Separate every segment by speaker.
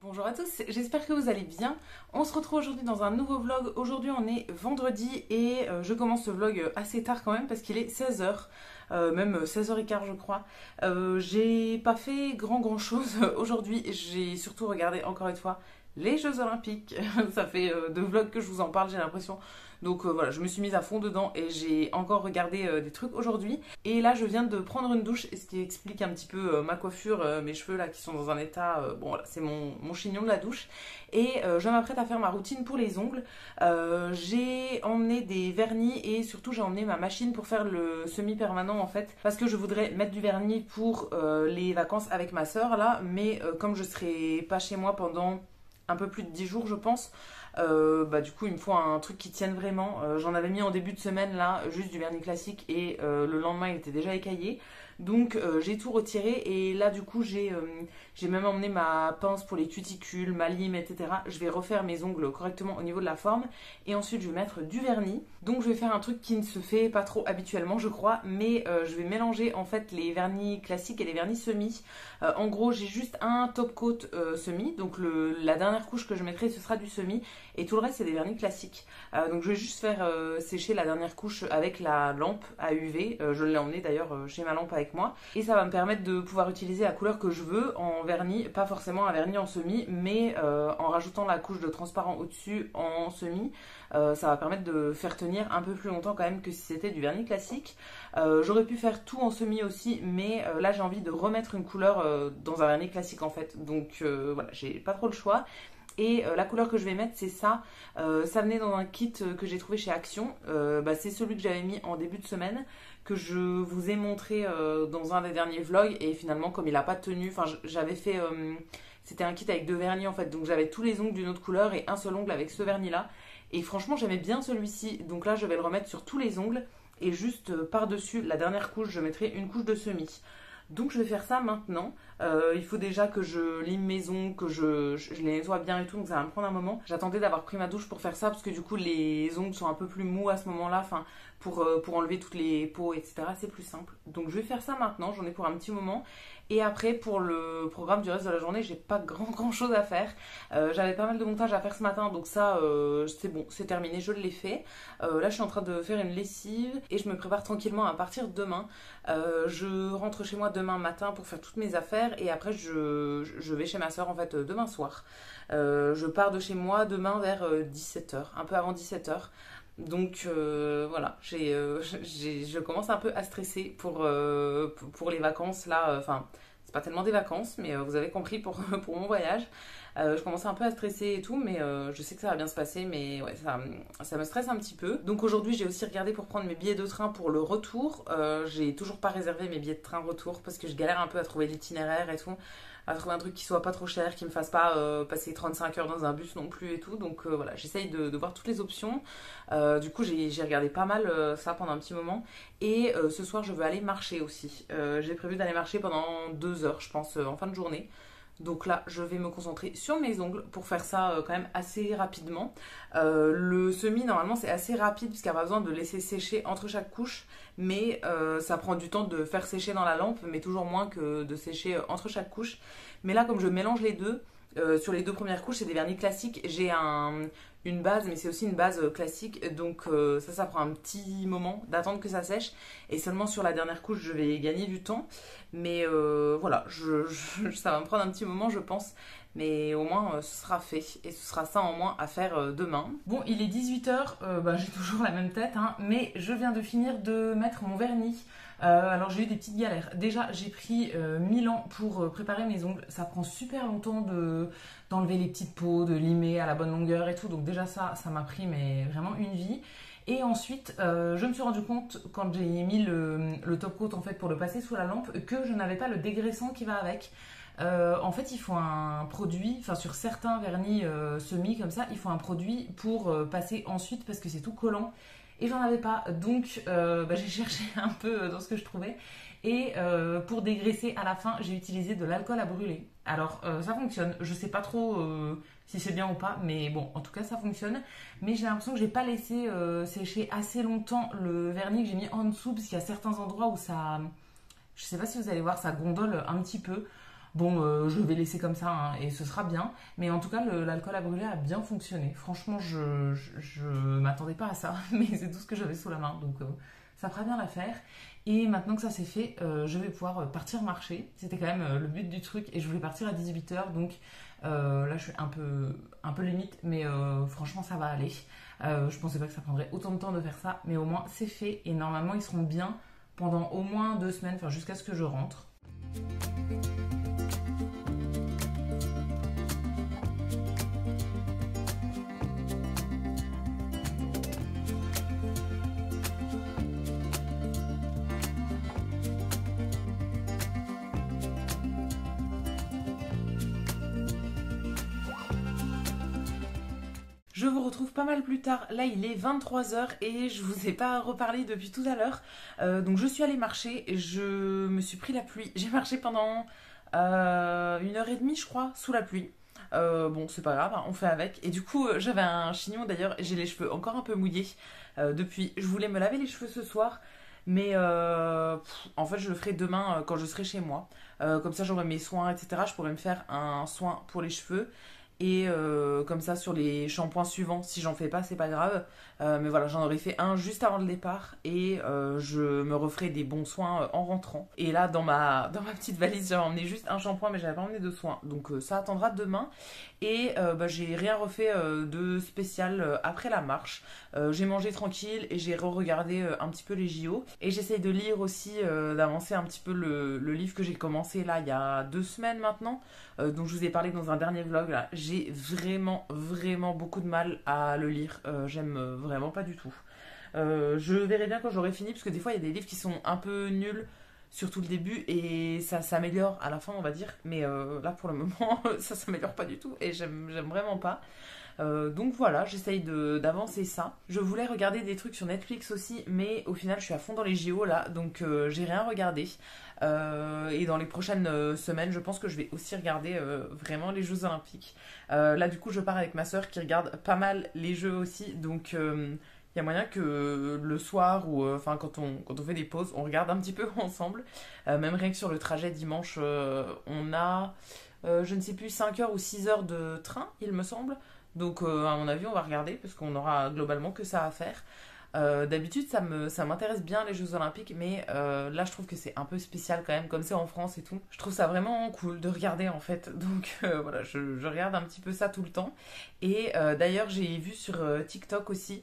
Speaker 1: Bonjour à tous, j'espère que vous allez bien. On se retrouve aujourd'hui dans un nouveau vlog. Aujourd'hui on est vendredi et je commence ce vlog assez tard quand même parce qu'il est 16 h, même 16 h 15 je crois. J'ai pas fait grand chose aujourd'hui, j'ai surtout regardé encore une fois les Jeux Olympiques. Ça fait deux vlogs que je vous en parle, j'ai l'impression. Donc voilà, je me suis mise à fond dedans et j'ai encore regardé des trucs aujourd'hui. Et là, je viens de prendre une douche, ce qui explique un petit peu ma coiffure, mes cheveux là qui sont dans un état... bon voilà, c'est mon chignon de la douche. Et je m'apprête à faire ma routine pour les ongles. J'ai emmené des vernis et surtout j'ai emmené ma machine pour faire le semi-permanent en fait. Parce que je voudrais mettre du vernis pour les vacances avec ma soeur là. Mais comme je serai pas chez moi pendant un peu plus de 10 jours je pense, du coup il me faut un truc qui tienne vraiment. J'en avais mis en début de semaine là, juste du vernis classique et le lendemain il était déjà écaillé. Donc j'ai tout retiré et là du coup j'ai même emmené ma pince pour les cuticules, ma lime, etc. Je vais refaire mes ongles correctement au niveau de la forme et ensuite je vais mettre du vernis. Donc je vais faire un truc qui ne se fait pas trop habituellement je crois, mais je vais mélanger en fait les vernis classiques et les vernis semi. En gros j'ai juste un top coat semi, donc la dernière couche que je mettrai ce sera du semi et tout le reste c'est des vernis classiques. Donc je vais juste faire sécher la dernière couche avec la lampe à UV. Je l'ai emmenée d'ailleurs chez ma lampe avec moi et ça va me permettre de pouvoir utiliser la couleur que je veux en vernis, pas forcément un vernis en semi, mais en rajoutant la couche de transparent au-dessus en semi, ça va permettre de faire tenir un peu plus longtemps quand même que si c'était du vernis classique. J'aurais pu faire tout en semi aussi, mais là j'ai envie de remettre une couleur dans un vernis classique en fait, donc voilà, j'ai pas trop le choix. Et la couleur que je vais mettre c'est ça. Ça venait dans un kit que j'ai trouvé chez Action. C'est celui que j'avais mis en début de semaine, que je vous ai montré dans un des derniers vlogs. Et finalement comme il n'a pas tenu, enfin j'avais fait... c'était un kit avec deux vernis en fait. Donc j'avais tous les ongles d'une autre couleur et un seul ongle avec ce vernis là. Et franchement j'aimais bien celui-ci. Donc là je vais le remettre sur tous les ongles. Et juste par-dessus la dernière couche je mettrai une couche de semis. Donc je vais faire ça maintenant. Il faut déjà que je lime mes ongles, que je les nettoie bien et tout, donc ça va me prendre un moment. J'attendais d'avoir pris ma douche pour faire ça parce que du coup les ongles sont un peu plus mous à ce moment-là, enfin pour enlever toutes les peaux, etc. C'est plus simple. Donc je vais faire ça maintenant, j'en ai pour un petit moment. Et après pour le programme du reste de la journée, j'ai pas grand chose à faire. J'avais pas mal de montage à faire ce matin, donc ça c'est bon, c'est terminé, je l'ai fait. Là je suis en train de faire une lessive et je me prépare tranquillement à partir demain. Je rentre chez moi demain matin pour faire toutes mes affaires et après je vais chez ma soeur en fait demain soir. Je pars de chez moi demain vers 17 h, un peu avant 17 h. Donc voilà, je commence un peu à stresser pour les vacances là. Enfin, c'est pas tellement des vacances, mais vous avez compris pour, pour mon voyage. Je commence un peu à stresser et tout, mais je sais que ça va bien se passer, mais ouais, ça me stresse un petit peu. Donc aujourd'hui, j'ai aussi regardé pour prendre mes billets de train pour le retour. J'ai toujours pas réservé mes billets de train retour parce que je galère un peu à trouver l'itinéraire et tout, à trouver un truc qui soit pas trop cher, qui me fasse pas passer 35 heures dans un bus non plus et tout. Donc voilà, j'essaye de voir toutes les options. Du coup, j'ai regardé pas mal ça pendant un petit moment. Et ce soir, je veux aller marcher aussi. J'ai prévu d'aller marcher pendant 2 heures, je pense, en fin de journée. Donc là, je vais me concentrer sur mes ongles pour faire ça quand même assez rapidement. Le semi, normalement, c'est assez rapide puisqu'il n'y a pas besoin de laisser sécher entre chaque couche. Mais ça prend du temps de faire sécher dans la lampe, mais toujours moins que de sécher entre chaque couche. Mais là, comme je mélange les deux, sur les deux premières couches, c'est des vernis classiques. J'ai une base, mais c'est aussi une base classique. Donc ça prend un petit moment d'attendre que ça sèche. Et seulement sur la dernière couche, je vais gagner du temps. Mais voilà, ça va me prendre un petit moment, je pense. Mais au moins, ce sera fait. Et ce sera ça en moins à faire demain. Bon, il est 18 h. J'ai toujours la même tête, hein, mais je viens de finir de mettre mon vernis. Alors j'ai eu des petites galères. Déjà j'ai pris 1000 ans pour préparer mes ongles. Ça prend super longtemps d'enlever les petites peaux, de limer à la bonne longueur et tout. Donc déjà ça m'a pris mais vraiment une vie. Et ensuite je me suis rendu compte quand j'ai mis le top coat en fait pour le passer sous la lampe que je n'avais pas le dégraissant qui va avec. En fait il faut un produit, enfin sur certains vernis semi comme ça, il faut un produit pour passer ensuite parce que c'est tout collant. Et j'en avais pas, donc j'ai cherché un peu dans ce que je trouvais. Et pour dégraisser à la fin, j'ai utilisé de l'alcool à brûler. Alors ça fonctionne, je sais pas trop si c'est bien ou pas, mais bon, en tout cas ça fonctionne. Mais j'ai l'impression que j'ai pas laissé sécher assez longtemps le vernis que j'ai mis en dessous, parce qu'il y a certains endroits où ça... Je sais pas si vous allez voir, ça gondole un petit peu. Bon, je vais laisser comme ça hein, et ce sera bien. Mais en tout cas, l'alcool à brûler a bien fonctionné. Franchement, je m'attendais pas à ça, mais c'est tout ce que j'avais sous la main. Donc, ça fera bien l'affaire. Et maintenant que ça c'est fait, je vais pouvoir partir marcher. C'était quand même le but du truc. Et je voulais partir à 18h. Donc là, je suis un peu limite. Mais franchement, ça va aller. Je pensais pas que ça prendrait autant de temps de faire ça. Mais au moins, c'est fait. Et normalement, ils seront bien pendant au moins 2 semaines. Enfin, jusqu'à ce que je rentre. Je vous retrouve pas mal plus tard. Là, il est 23h et je vous ai pas reparlé depuis tout à l'heure. Donc, je suis allée marcher. Je me suis pris la pluie. J'ai marché pendant 1h30, je crois, sous la pluie. Bon, c'est pas grave, hein, on fait avec. Et du coup, j'avais un chignon d'ailleurs. J'ai les cheveux encore un peu mouillés depuis. Je voulais me laver les cheveux ce soir. Mais en fait, je le ferai demain quand je serai chez moi. Comme ça, j'aurai mes soins, etc. Je pourrai me faire un soin pour les cheveux. Et comme ça sur les shampoings suivants, si j'en fais pas, c'est pas grave. Mais voilà, j'en aurais fait un juste avant le départ et je me referai des bons soins en rentrant. Et là, dans ma petite valise, j'avais emmené juste un shampoing, mais j'avais pas emmené de soins. Donc ça attendra demain. Et j'ai rien refait de spécial après la marche. J'ai mangé tranquille et j'ai re-regardé un petit peu les JO. Et j'essaye de lire aussi, d'avancer un petit peu le livre que j'ai commencé là il y a 2 semaines maintenant. Dont je vous ai parlé dans un dernier vlog là. J'ai vraiment beaucoup de mal à le lire. J'aime vraiment pas du tout. Je verrai bien quand j'aurai fini parce que des fois il y a des livres qui sont un peu nuls, surtout le début, et ça s'améliore à la fin on va dire. Mais là pour le moment ça s'améliore pas du tout et j'aime vraiment pas. Donc voilà, j'essaye d'avancer ça. Je voulais regarder des trucs sur Netflix aussi, mais au final je suis à fond dans les JO là, donc j'ai rien regardé. Et dans les prochaines semaines, je pense que je vais aussi regarder vraiment les Jeux Olympiques. Là du coup je pars avec ma soeur qui regarde pas mal les Jeux aussi, donc il y a moyen que le soir ou enfin quand on fait des pauses, on regarde un petit peu ensemble. Même rien que sur le trajet dimanche, on a, je ne sais plus, 5 heures ou 6 heures de train, il me semble. Donc à mon avis on va regarder parce qu'on aura globalement que ça à faire. D'habitude ça m'intéresse bien les Jeux Olympiques, mais là je trouve que c'est un peu spécial quand même, comme c'est en France et tout. Je trouve ça vraiment cool de regarder en fait. Donc voilà, je regarde un petit peu ça tout le temps. Et d'ailleurs j'ai vu sur TikTok aussi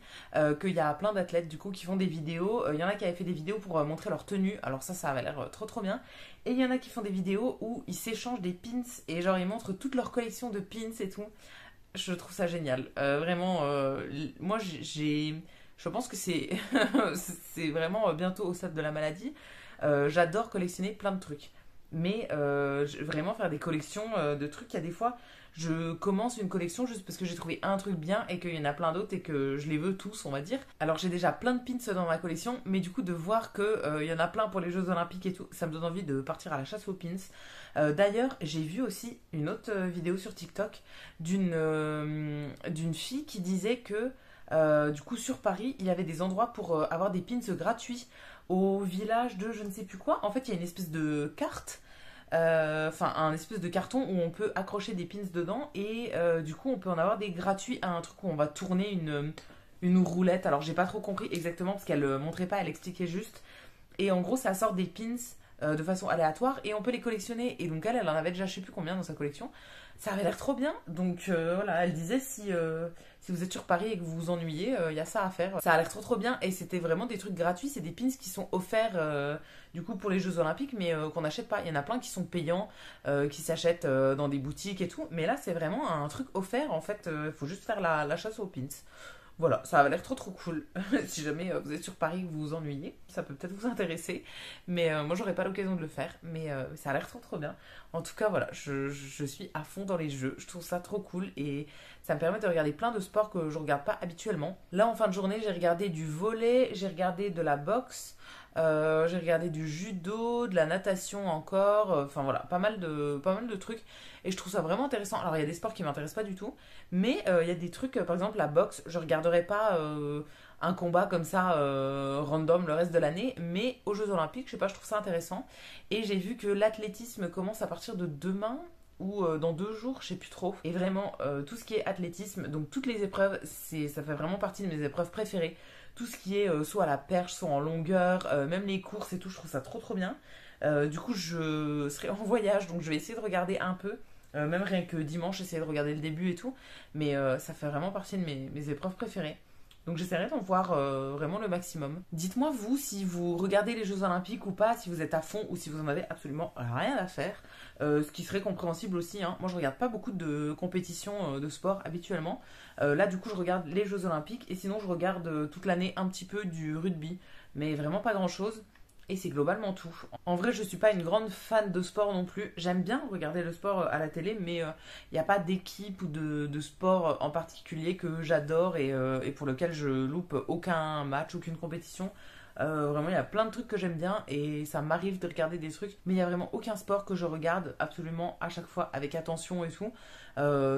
Speaker 1: qu'il y a plein d'athlètes du coup qui font des vidéos. Il y en a qui avaient fait des vidéos pour montrer leur tenue, alors ça avait l'air trop bien. Et il y en a qui font des vidéos où ils s'échangent des pins et genre ils montrent toute leur collection de pins et tout. Je trouve ça génial. Vraiment, moi je pense que c'est c'est vraiment bientôt au stade de la maladie. J'adore collectionner plein de trucs. Mais vraiment faire des collections de trucs, il y a des fois, je commence une collection juste parce que j'ai trouvé un truc bien et qu'il y en a plein d'autres et que je les veux tous, on va dire. Alors j'ai déjà plein de pins dans ma collection, mais du coup de voir qu'il y en a plein pour les Jeux Olympiques et tout, ça me donne envie de partir à la chasse aux pins. D'ailleurs, j'ai vu aussi une autre vidéo sur TikTok d'une fille qui disait que du coup sur Paris, il y avait des endroits pour avoir des pins gratuits au village de je ne sais plus quoi. En fait, il y a une espèce de carte, enfin un espèce de carton où on peut accrocher des pins dedans et du coup on peut en avoir des gratuits à un truc où on va tourner une roulette. Alors j'ai pas trop compris exactement parce qu'elle montrait pas, elle expliquait juste. Et en gros ça sort des pins de façon aléatoire et on peut les collectionner. Et donc elle en avait déjà je sais plus combien dans sa collection. Ça avait l'air trop bien. Donc voilà, elle disait si vous êtes sur Paris et que vous vous ennuyez, il y a ça à faire. Ça a l'air trop bien et c'était vraiment des trucs gratuits. C'est des pins qui sont offerts du coup pour les Jeux Olympiques mais qu'on n'achète pas. Il y en a plein qui sont payants, qui s'achètent dans des boutiques et tout. Mais là c'est vraiment un truc offert en fait. Il faut juste faire la chasse aux pins. Voilà, ça avait l'air trop cool. Si jamais vous êtes sur Paris et que vous vous ennuyez, ça peut peut-être vous intéresser. Mais moi, j'aurais pas l'occasion de le faire. Mais ça a l'air trop bien. En tout cas, voilà, je suis à fond dans les jeux. Je trouve ça trop cool et ça me permet de regarder plein de sports que je regarde pas habituellement. Là, en fin de journée, j'ai regardé du volley, j'ai regardé de la boxe. J'ai regardé du judo, de la natation encore, enfin voilà, pas mal de trucs. Et je trouve ça vraiment intéressant. Alors il y a des sports qui m'intéressent pas du tout, mais il y a des trucs, par exemple la boxe, je regarderai pas un combat comme ça random le reste de l'année, mais aux Jeux Olympiques, je sais pas, je trouve ça intéressant. Et j'ai vu que l'athlétisme commence à partir de demain ou dans 2 jours, je sais plus trop. Et vraiment, tout ce qui est athlétisme, donc toutes les épreuves, ça fait vraiment partie de mes épreuves préférées. Tout ce qui est soit à la perche, soit en longueur, même les courses et tout, je trouve ça trop trop bien. Du coup, je serai en voyage, donc je vais essayer de regarder un peu. Même rien que dimanche, essayer de regarder le début et tout. Mais ça fait vraiment partie de mes épreuves préférées. Donc j'essaierai d'en voir vraiment le maximum. Dites-moi vous si vous regardez les Jeux Olympiques ou pas, si vous êtes à fond ou si vous en avez absolument rien à faire. Ce qui serait compréhensible aussi, hein. Moi je regarde pas beaucoup de compétitions de sport habituellement. Là du coup je regarde les Jeux Olympiques et sinon je regarde toute l'année un petit peu du rugby. Mais vraiment pas grand-chose. Et c'est globalement tout. En vrai, je suis pas une grande fan de sport non plus. J'aime bien regarder le sport à la télé, mais il n'y a pas d'équipe ou de sport en particulier que j'adore et pour lequel je loupe aucun match, aucune compétition. Vraiment, il y a plein de trucs que j'aime bien et ça m'arrive de regarder des trucs, mais il n'y a vraiment aucun sport que je regarde absolument à chaque fois avec attention et tout.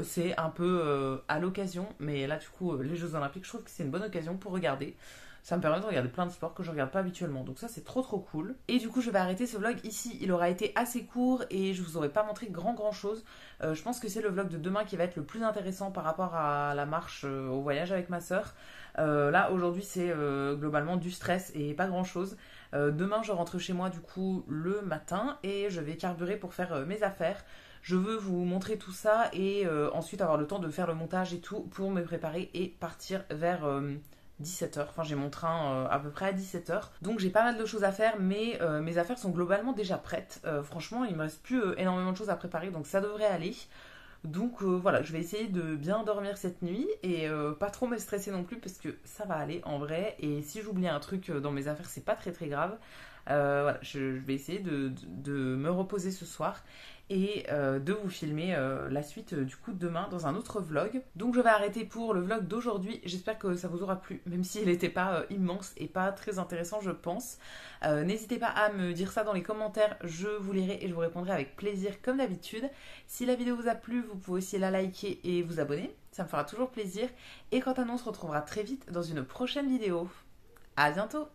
Speaker 1: C'est un peu à l'occasion, mais là, du coup, les Jeux Olympiques, je trouve que c'est une bonne occasion pour regarder. Ça me permet de regarder plein de sports que je regarde pas habituellement. Donc ça, c'est trop trop cool. Et du coup, je vais arrêter ce vlog ici. Il aura été assez court et je vous aurai pas montré grand chose. Je pense que c'est le vlog de demain qui va être le plus intéressant par rapport à la marche au voyage avec ma sœur. Là, aujourd'hui, c'est globalement du stress et pas grand chose. Demain, je rentre chez moi du coup le matin et je vais carburer pour faire mes affaires. Je veux vous montrer tout ça et ensuite avoir le temps de faire le montage et tout pour me préparer et partir vers 17h. Enfin, j'ai mon train à peu près à 17h. Donc, j'ai pas mal de choses à faire, mais mes affaires sont globalement déjà prêtes. Franchement, il me reste plus énormément de choses à préparer, donc ça devrait aller. Donc voilà, je vais essayer de bien dormir cette nuit et pas trop me stresser non plus parce que ça va aller en vrai. Et si j'oublie un truc dans mes affaires, c'est pas très très grave. Voilà, je vais essayer de me reposer ce soir et de vous filmer la suite du coup demain dans un autre vlog. Donc je vais arrêter pour le vlog d'aujourd'hui. J'espère que ça vous aura plu, même s'il n'était pas immense et pas très intéressant je pense. N'hésitez pas à me dire ça dans les commentaires, je vous lirai et je vous répondrai avec plaisir comme d'habitude. Si la vidéo vous a plu, vous pouvez aussi la liker et vous abonner, ça me fera toujours plaisir. Et quant à nous, on se retrouvera très vite dans une prochaine vidéo. À bientôt!